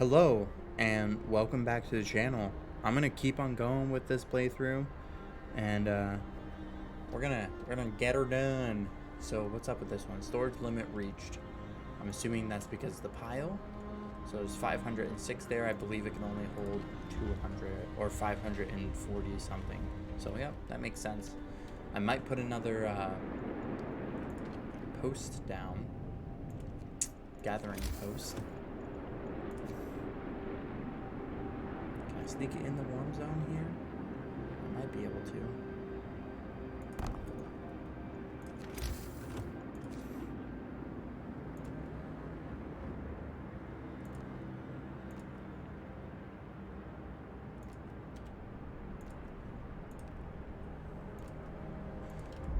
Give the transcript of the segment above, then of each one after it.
Hello, and welcome back to the channel. I'm gonna keep on going with this playthrough, and we're gonna get her done. So what's up with this one? Storage limit reached. I'm assuming that's because of the pile. So there's 506 there. I believe it can only hold 200 or 540 something. So yeah, that makes sense. I might put another post down, gathering post. Can I sneak it in the warm zone here? I might be able to.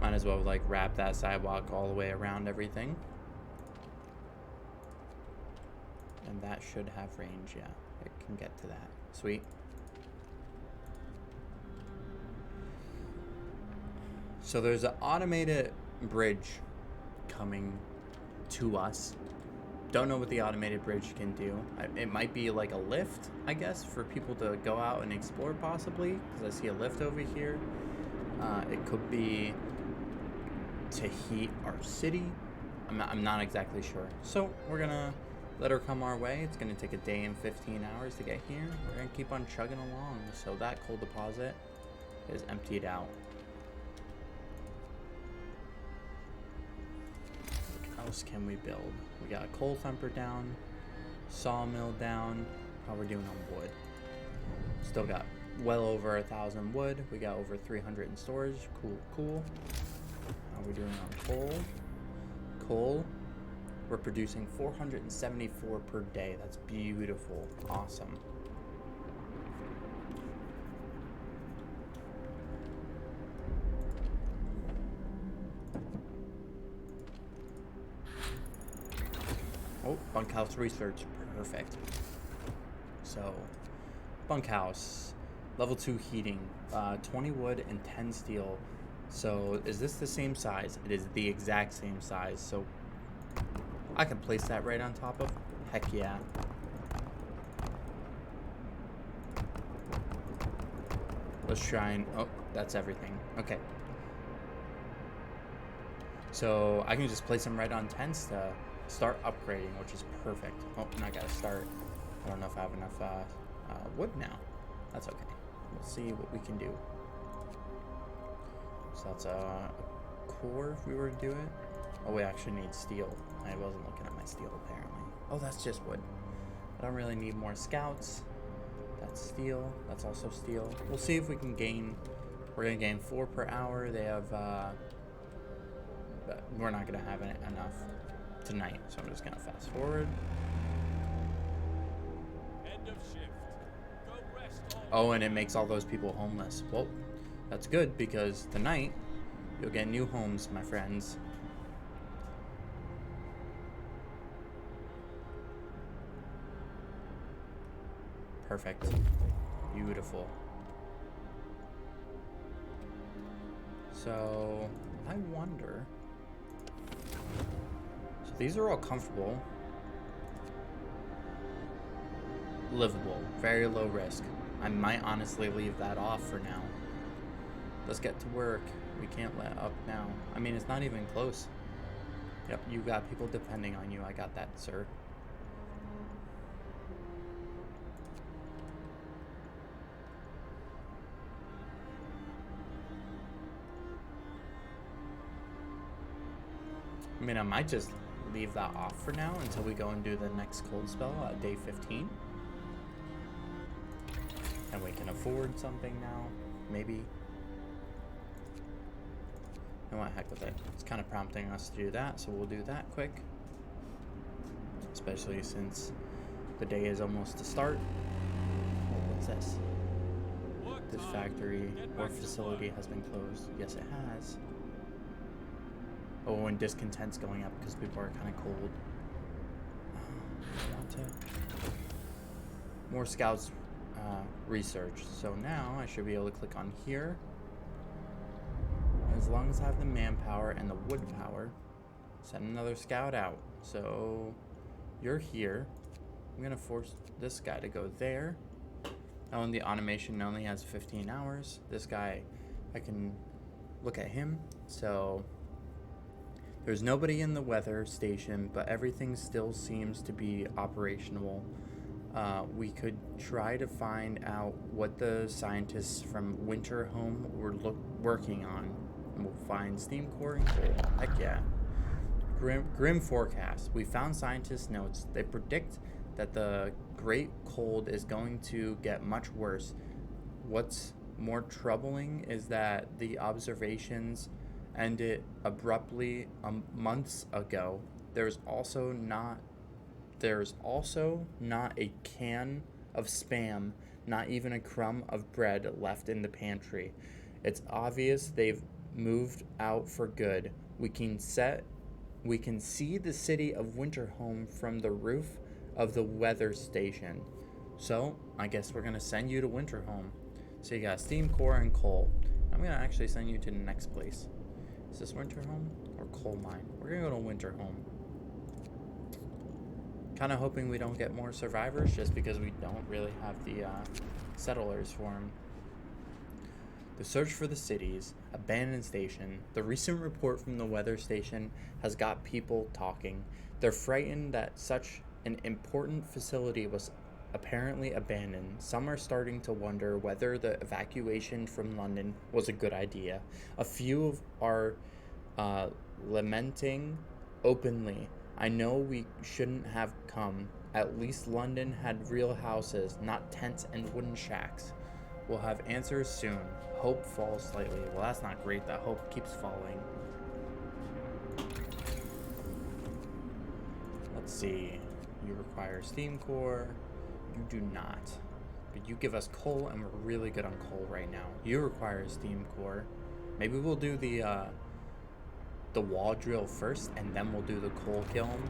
Might as well like wrap that sidewalk all the way around everything. And that should have range, yeah. It can get to that. Sweet. So there's an automated bridge coming to us. Don't know what the automated bridge can do. It might be like a lift, I guess, for people to go out and explore possibly, because I see a lift over here. It could be to heat our city. I'm not exactly sure. So we're gonna let her come our way. It's gonna take a day and 15 hours to get here. We're gonna keep on chugging along. So that coal deposit is emptied out. What else can we build? We got a coal thumper down, sawmill down. How we're doing on wood? Still got well over 1,000 wood. We got over 300 in storage. Cool. How are we doing on coal? Coal, we're producing 474 per day. That's beautiful. Awesome. Oh, bunkhouse research. Perfect. So, bunkhouse, level 2 heating, 20 wood and 10 steel. So is this the same size? It is the exact same size. So I can place that right on top of. Heck yeah. Let's try and, oh, that's everything. Okay. So I can just place them right on tents to start upgrading, which is perfect. Oh, and I gotta start. I don't know if I have enough wood now. That's okay. We'll see what we can do. So that's a core if we were to do it. Oh, we actually need steel. I wasn't looking at my steel apparently. Oh, that's just wood. I don't really need more scouts. That's steel. That's also steel. We'll see if we can gain. We're gonna gain 4 per hour. They have, but we're not gonna have enough tonight. So I'm just gonna fast forward. End of shift. Go rest all. Oh, and it makes all those people homeless. Well, that's good because tonight you'll get new homes, my friends. Perfect. Beautiful. So, I wonder. So these are all comfortable. Livable. Very low risk. I might honestly leave that off for now. Let's get to work. We can't let up now. I mean, it's not even close. Yep, you got people depending on you. I got that, sir. I mean, I might just leave that off for now until we go and do the next cold spell at day 15. And we can afford something now, maybe. You know what, heck with it. It's kind of prompting us to do that, so we'll do that quick. Especially since the day is almost to start. Oh, what's this? This factory or facility has been closed. Yes, it has. Oh, and discontent's going up because people are kind of cold. I want to... More scouts research. So now I should be able to click on here. As long as I have the manpower and the wood power, send another scout out. So you're here. I'm gonna force this guy to go there. Now, the automation only has 15 hours. This guy, I can look at him. So there's nobody in the weather station, but everything still seems to be operational. We could try to find out what the scientists from Winterhome were working on. And we'll find steam core and coal. Heck yeah. Grim forecast. We found scientists' notes. They predict that the great cold is going to get much worse. What's more troubling is that the observations ended abruptly months ago. There's also not a can of Spam, not even a crumb of bread left in the pantry. It's obvious they've moved out for good. We can see the city of Winterhome from the roof of the weather station. So, I guess we're going to send you to Winterhome. So you got steam core and coal. I'm going to actually send you to the next place. Is this Winterhome or coal mine? We're going to go to Winterhome. Kind of hoping we don't get more survivors just because we don't really have the settlers for them. The search for the cities, abandoned station. The recent report from the weather station has got people talking. They're frightened that such an important facility was apparently abandoned. Some are starting to wonder whether the evacuation from London was a good idea. A few are lamenting openly. I know we shouldn't have come. At least London had real houses, not tents and wooden shacks. We'll have answers soon. Hope falls slightly. Well, that's not great. That hope keeps falling. Let's see. You require steam core. You do not. But you give us coal, and we're really good on coal right now. You require a steam core. Maybe we'll do the wall drill first, and then we'll do the coal kiln.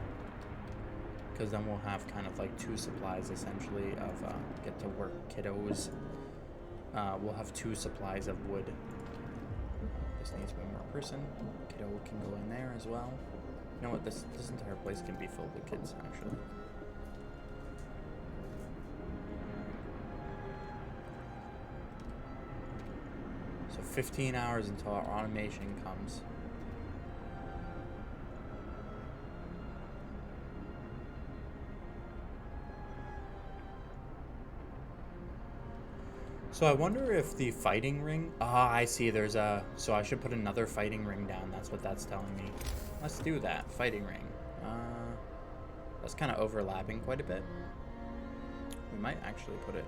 Because then we'll have kind of like two supplies, essentially, of get to work, kiddos. We'll have two supplies of wood. This needs one more person. Kiddo can go in there as well. You know what? This entire place can be filled with kids, actually. So 15 hours until our automation comes. So I wonder if the fighting ring... I see. There's a... So I should put another fighting ring down. That's what that's telling me. Let's do that. Fighting ring. That's kind of overlapping quite a bit. We might actually put it...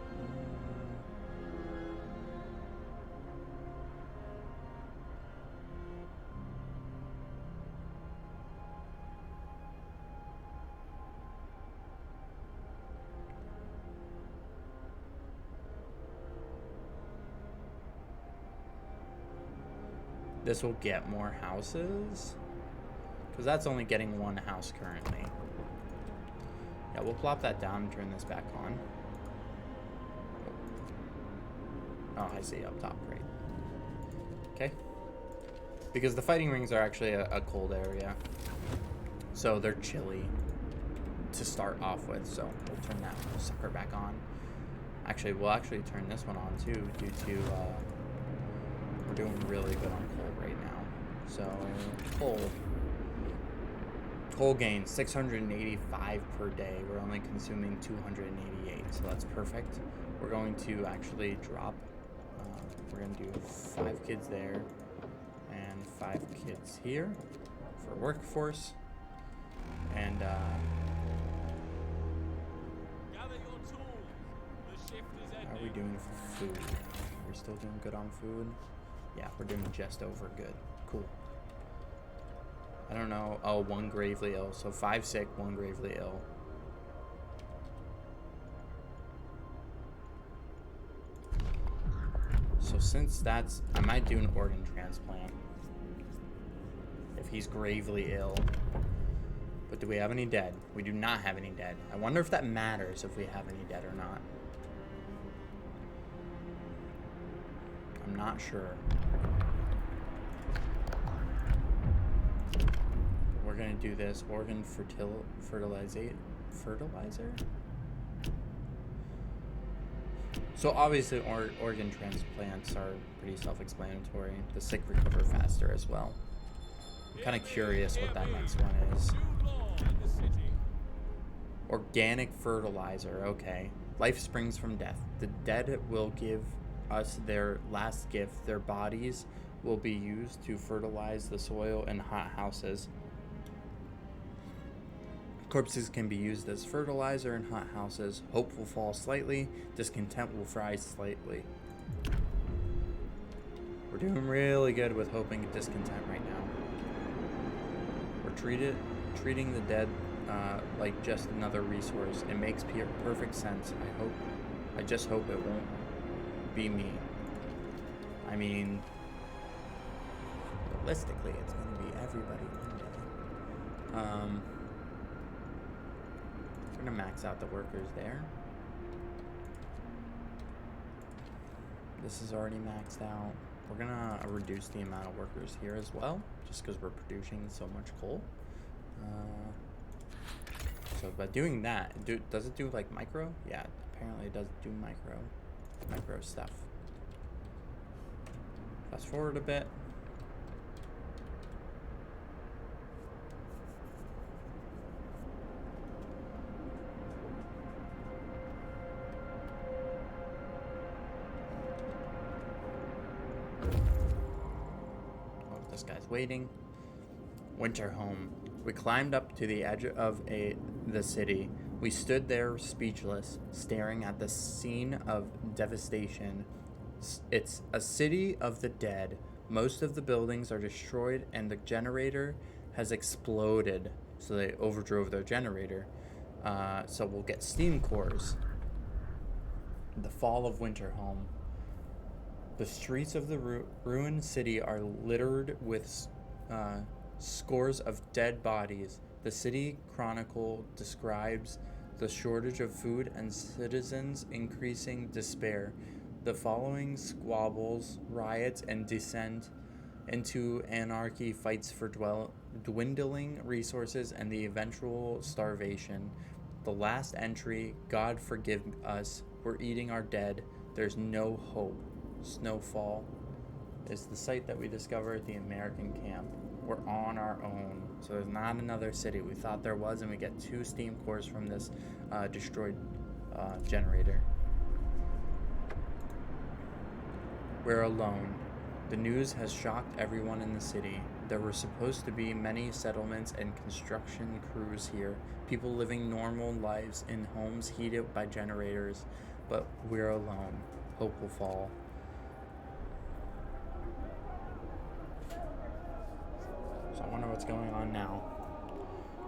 This will get more houses. Because that's only getting one house currently. Yeah, we'll plop that down and turn this back on. Oh, I see, up top, right. Okay. Because the fighting rings are actually a cold area. So they're chilly to start off with. So we'll turn that sucker back on. Actually, we'll actually turn this one on too, due to... we're doing really good on coal right now. So, coal gain 685 per day. We're only consuming 288, so that's perfect. We're going to actually drop. We're going to do 5 kids there and 5 kids here for workforce. And Gather your tools. The shift is ending. how are we doing for food? We're still doing good on food. Yeah, we're doing just over good. Cool. I don't know. Oh, 1 gravely ill. So 5 sick, 1 gravely ill. So since that's... I might do an organ transplant. If he's gravely ill. But do we have any dead? We do not have any dead. I wonder if that matters if we have any dead or not. I'm not sure. We're gonna do this organ fertilizer. So obviously, organ transplants are pretty self-explanatory. The sick recover faster as well. I'm kind of curious what that next one is. New law in the city. Organic fertilizer. Okay. Life springs from death. The dead will give us their last gift. Their bodies will be used to fertilize the soil in hot houses. Corpses can be used as fertilizer in hot houses. Hope will fall slightly. Discontent will rise slightly. We're doing really good with hoping and discontent right now. We're treating the dead like just another resource. It makes perfect sense. I just hope it won't be me. I mean, realistically, it's going to be everybody one day. We're going to max out the workers there. This is already maxed out. We're going to reduce the amount of workers here as well, just because we're producing so much coal. So by doing that, does it do like micro? Yeah, apparently it does do micro stuff. Fast forward a bit. Oh, this guy's waiting. Winter home. We climbed up to the edge of the city. We stood there speechless, staring at the scene of devastation. It's a city of the dead. Most of the buildings are destroyed and the generator has exploded. So they overdrove their generator. So we'll get steam cores. The fall of Winterhome. The streets of the ruined city are littered with scores of dead bodies. The city chronicle describes the shortage of food and citizens' increasing despair. The following squabbles, riots, and descent into anarchy, fights for dwindling resources, and the eventual starvation. The last entry, God forgive us, we're eating our dead, there's no hope. Snowfall is the site that we discovered at the American camp. We're on our own, so there's not another city. We thought there was, and we get 2 steam cores from this destroyed generator. We're alone. The news has shocked everyone in the city. There were supposed to be many settlements and construction crews here, people living normal lives in homes heated by generators, but we're alone. Hope will fall. So I wonder what's going on now.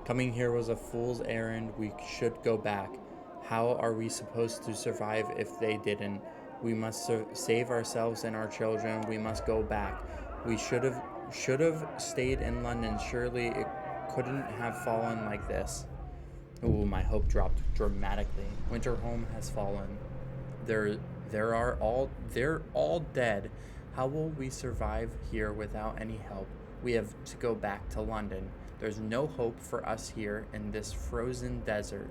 Coming here was a fool's errand. We should go back. How are we supposed to survive if they didn't? We must save ourselves and our children. We must go back. We should have stayed in London. Surely it couldn't have fallen like this. Ooh, my hope dropped dramatically. Winterhome has fallen. They're all dead. How will we survive here without any help? We have to go back to London. There's no hope for us here in this frozen desert.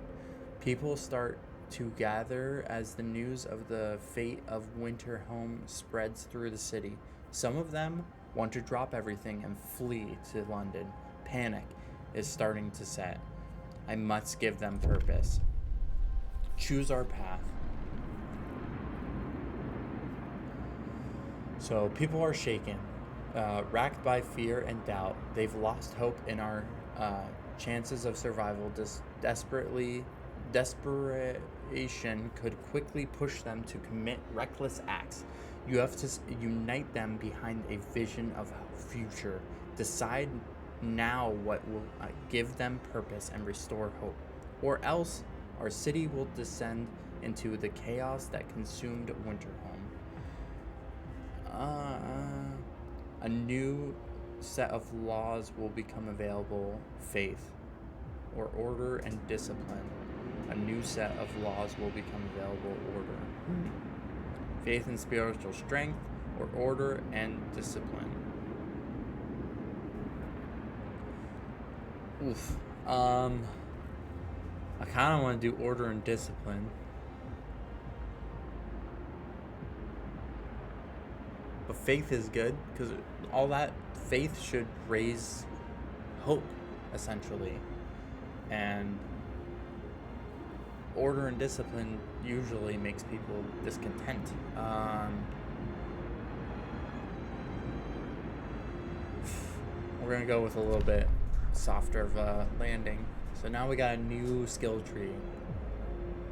People start to gather as the news of the fate of Winterhome spreads through the city. Some of them want to drop everything and flee to London. Panic is starting to set. I must give them purpose. Choose our path. So people are shaken, racked by fear and doubt. They've lost hope in our chances of survival. Desperation could quickly push them to commit reckless acts. You have to unite them behind a vision of future. Decide now what will give them purpose and restore hope. Or else our city will descend into the chaos that consumed Winterhome. A new set of laws will become available. Faith, or order and discipline. A new set of laws will become available. Order. Faith and spiritual strength, or order and discipline. Oof. I kind of want to do order and discipline. But faith is good because all that faith should raise hope, essentially. And order and discipline usually makes people discontent. We're gonna go with a little bit softer of a landing. So now we got a new skill tree.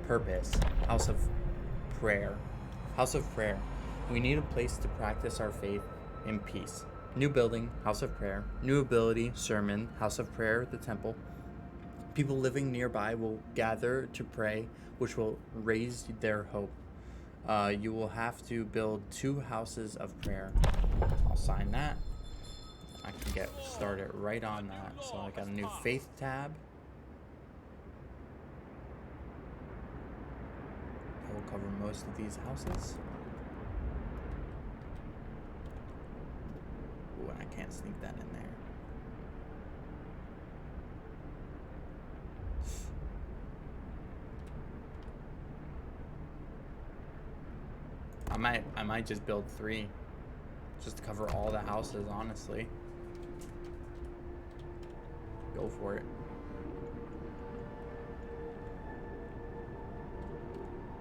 Purpose. House of Prayer. House of Prayer. We need a place to practice our faith in peace. New building, House of Prayer. New ability, sermon, House of Prayer, the temple. People living nearby will gather to pray, which will raise their hope. You will have to build 2 houses of prayer. I'll sign that. I can get started right on that. So I got a new faith tab. I will cover most of these houses. Ooh, and I can't sneak that in there. I might just build 3 just to cover all the houses, honestly. Go for it.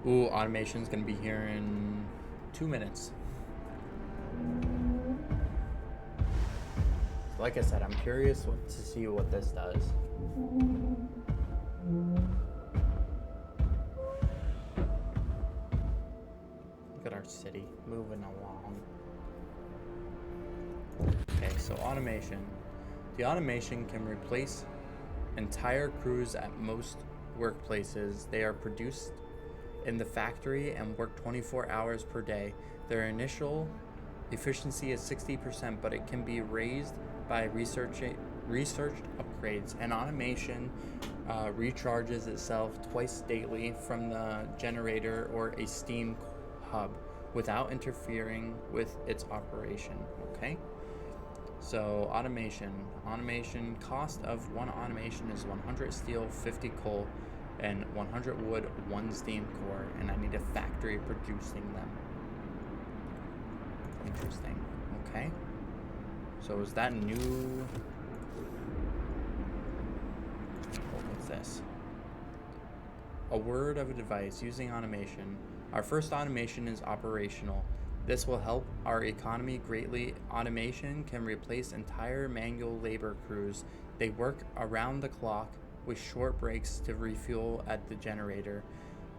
Ooh, automation's gonna be here in 2 minutes. Like I said, I'm curious to see what this does. Look at our city moving along. Okay, so automation. The automation can replace entire crews at most workplaces. They are produced in the factory and work 24 hours per day. Their initial efficiency is 60%, but it can be raised by researched upgrades. And automation recharges itself twice daily from the generator or a steam hub without interfering with its operation. Okay, so automation cost of one automation is 100 steel, 50 coal, and 100 wood, 1 steam core, and I need a factory producing them. Interesting. Okay, so is that new? What's this? A word of advice using automation. Our first automation is operational. This will help our economy greatly. Automation can replace entire manual labor crews. They work around the clock with short breaks to refuel at the generator.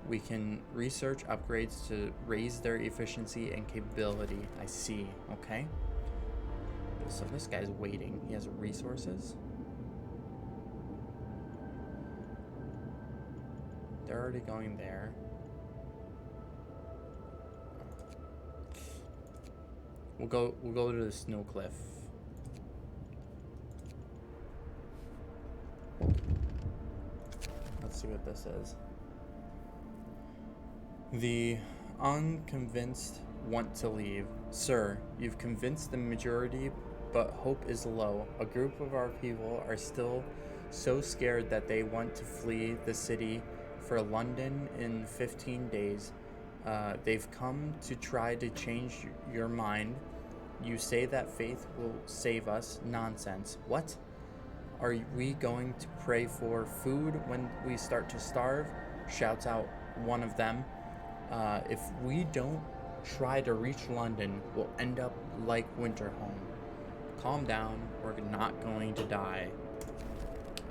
We can research upgrades to raise their efficiency and capability. I see. Okay. So this guy's waiting. He has resources. They're already going there. We'll go to the snow cliff. Let's see what this is. The unconvinced want to leave. Sir, you've convinced the majority, but hope is low. A group of our people are still so scared that they want to flee the city for London in 15 days. They've come to try to change your mind. You say that faith will save us. Nonsense. What? Are we going to pray for food when we start to starve? Shouts out one of them. If we don't try to reach London, we'll end up like Winterholm. Calm down. We're not going to die.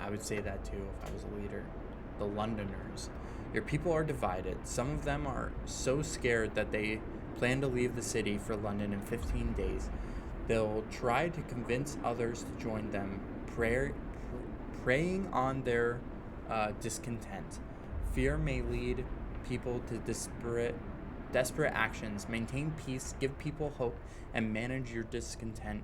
I would say that too if I was a leader. The Londoners. Your people are divided. Some of them are so scared that they plan to leave the city for London in 15 days. They'll try to convince others to join them, preying on their discontent. Fear may lead people to desperate actions. Maintain peace, give people hope, and manage your discontent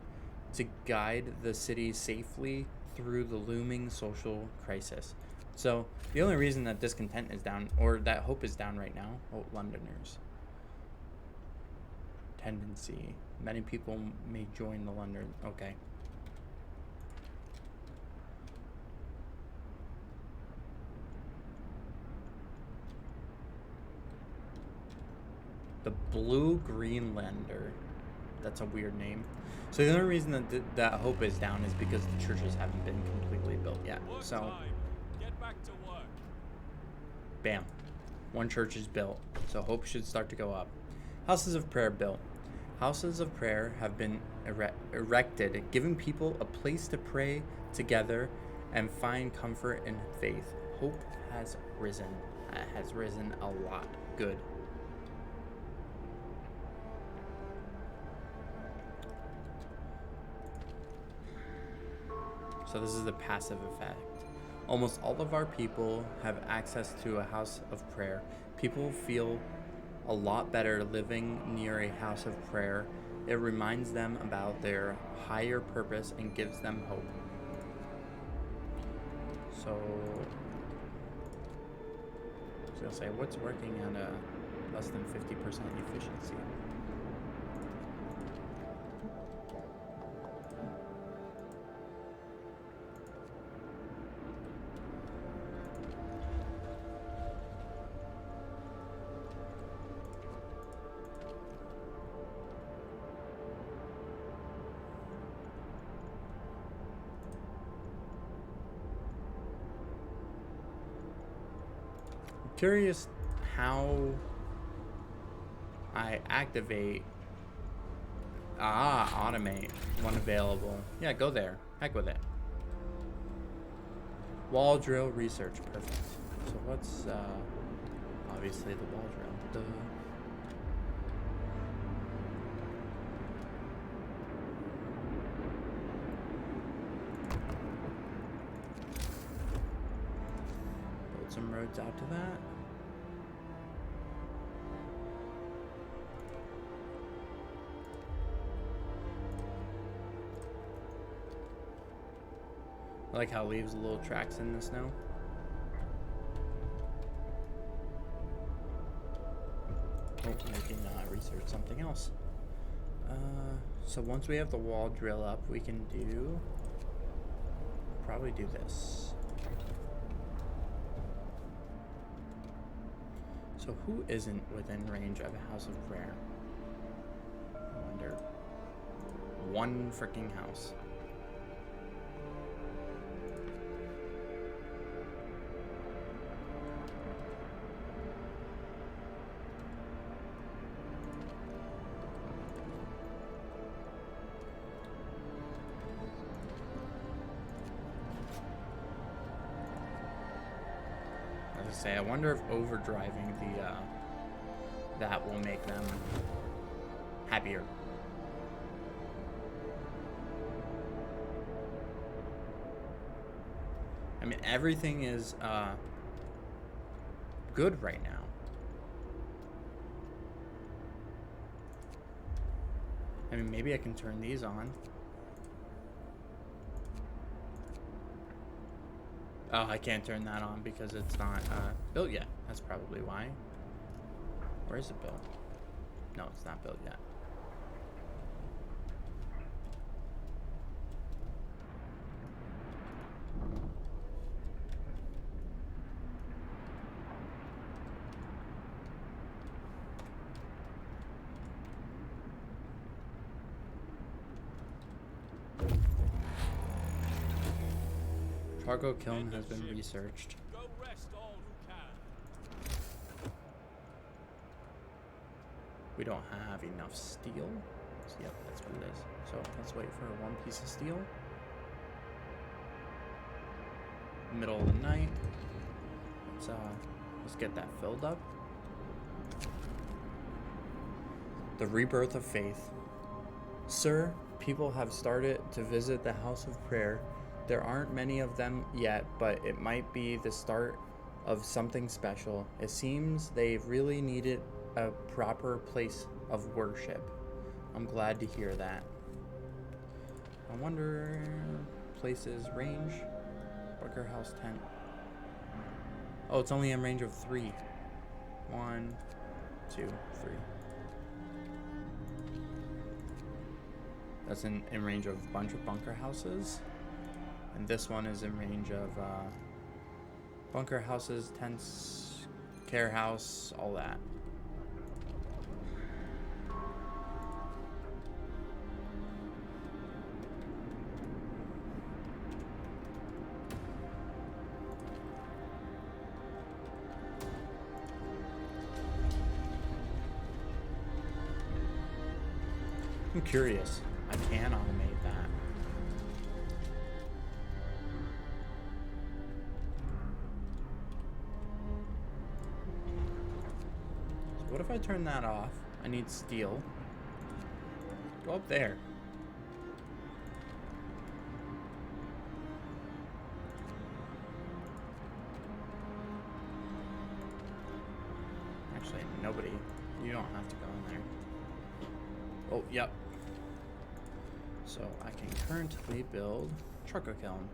to guide the city safely through the looming social crisis. So the only reason that discontent is down, or that hope is down right now, Londoners. Tendency. Many people may join the London. Okay. The Blue Greenlander. That's a weird name. So the only reason that that hope is down is because the churches haven't been completely built yet. Work So, time. Get back to work. bam, one church is built. So hope should start to go up. Houses of prayer built. Houses of prayer have been erected, giving people a place to pray together and find comfort in faith. Hope has risen. Has risen a lot. Good. So this is the passive effect. Almost all of our people have access to a house of prayer. People feel a lot better living near a house of prayer. It reminds them about their higher purpose and gives them hope. So, I was gonna say, what's working at a less than 50% efficiency? Curious how I activate. Automate. One available. Yeah, go there. Heck with it. Wall drill research. Perfect. So what's obviously the wall drill. Duh. Build some roads out to that. I like how it leaves little tracks in the snow. Oh, we can research something else. So once we have the wall drill up, we can probably do this. So who isn't within range of a house of prayer? I wonder. One freaking house. Say, I wonder if overdriving that will make them happier. I mean, everything is good right now. I mean, maybe I can turn these on. Oh, I can't turn that on because it's not built yet. That's probably why. Where is it built? No, it's not built yet. Cargo kiln has been researched. Go rest all who can. We don't have enough steel. So, yep, that's what it is. So let's wait for one piece of steel. Middle of the night. Let's get that filled up. The rebirth of faith. Sir, people have started to visit the house of prayer. There aren't many of them yet, but it might be the start of something special. It seems they've really needed a proper place of worship. I'm glad to hear that. I wonder, places, range, Bunker House tent. Oh, it's only in range of 3. 1, 2, 3. That's in range of a bunch of bunker houses. And this one is in range of bunker houses, tents, care house, all that. I'm curious. I can automate that. So what if I turn that off? I need steel. Go up there. Actually, nobody. You don't have to go in there. Oh, yep. So I can currently build trucker kiln.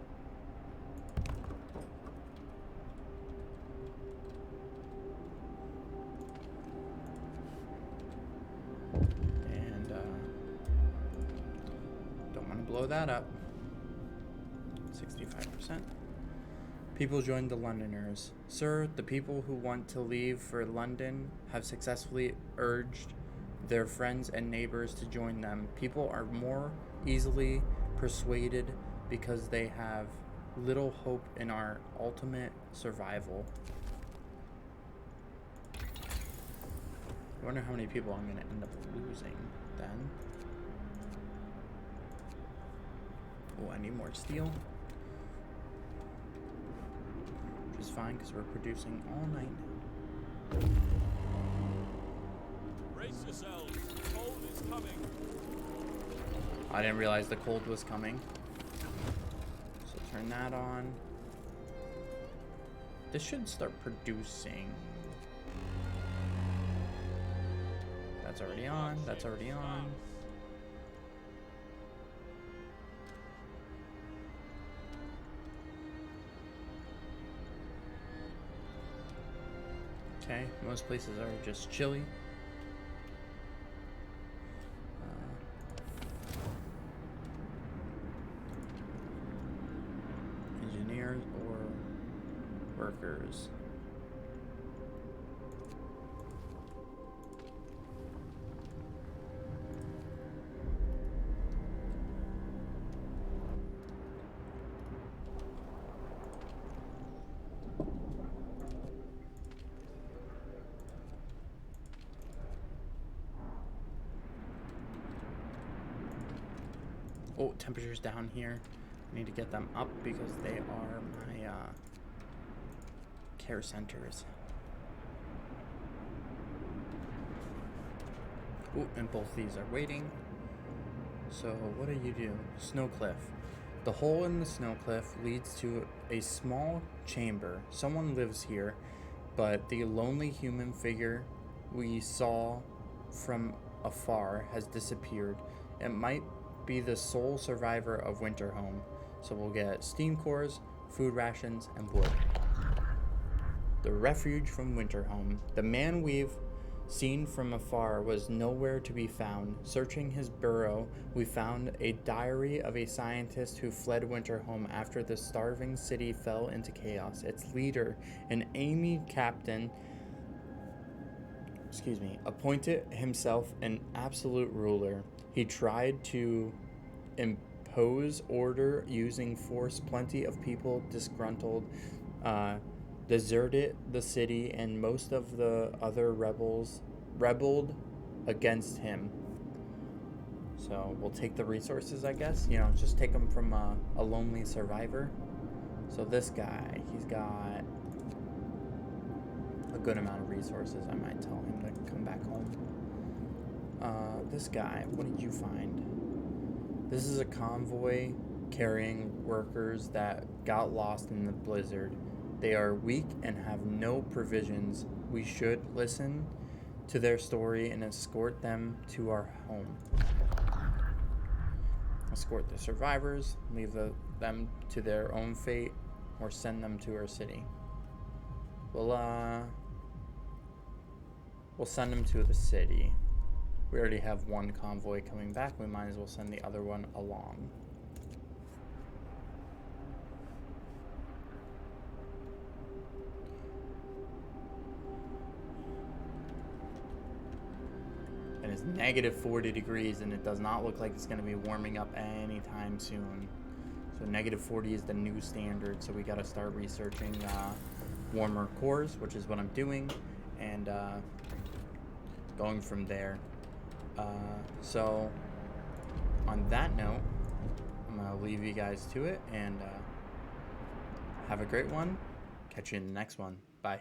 And don't want to blow that up. 65%. People joined the Londoners. Sir, the people who want to leave for London have successfully urged their friends and neighbors to join them. People are more easily persuaded because they have little hope in our ultimate survival. I wonder how many people I'm going to end up losing then. Oh, I need more steel. Which is fine because we're producing all night now. Brace yourselves. Cold is coming. I didn't realize the cold was coming. So turn that on. This should start producing. That's already on. That's already on. Okay, most places are just chilly. Engineers or workers. Oh, temperature's down here. I need to get them up because they are my care centers. Oh, and both these are waiting. So what do you do? Snow cliff. The hole in the snow cliff leads to a small chamber. Someone lives here, but the lonely human figure we saw from afar has disappeared. It might be the sole survivor of Winterhome. So we'll get steam cores, food rations, and wood. The refuge from Winterhome. The man we've seen from afar was nowhere to be found. Searching his burrow, we found a diary of a scientist who fled Winterhome after the starving city fell into chaos. Its leader, an Amy captain, appointed himself an absolute ruler. He tried to impose order using force. Plenty of people disgruntled, deserted the city, and most of the other rebelled against him. So we'll take the resources, I guess. You know, just take them from a lonely survivor. So this guy, he's got a good amount of resources. I might tell him to come back home. This guy, what did you find? This is a convoy carrying workers that got lost in the blizzard. They are weak and have no provisions. We should listen to their story and escort them to our home. Escort the survivors, leave them to their own fate, or send them to our city. We'll send them to the city. We already have one convoy coming back. We might as well send the other one along. And it's negative 40 degrees, and it does not look like it's going to be warming up anytime soon. So negative 40 is the new standard, so we got to start researching warmer cores, which is what I'm doing, and going from there. So on that note, I'm going to leave you guys to it, and have a great one. Catch you in the next one. Bye.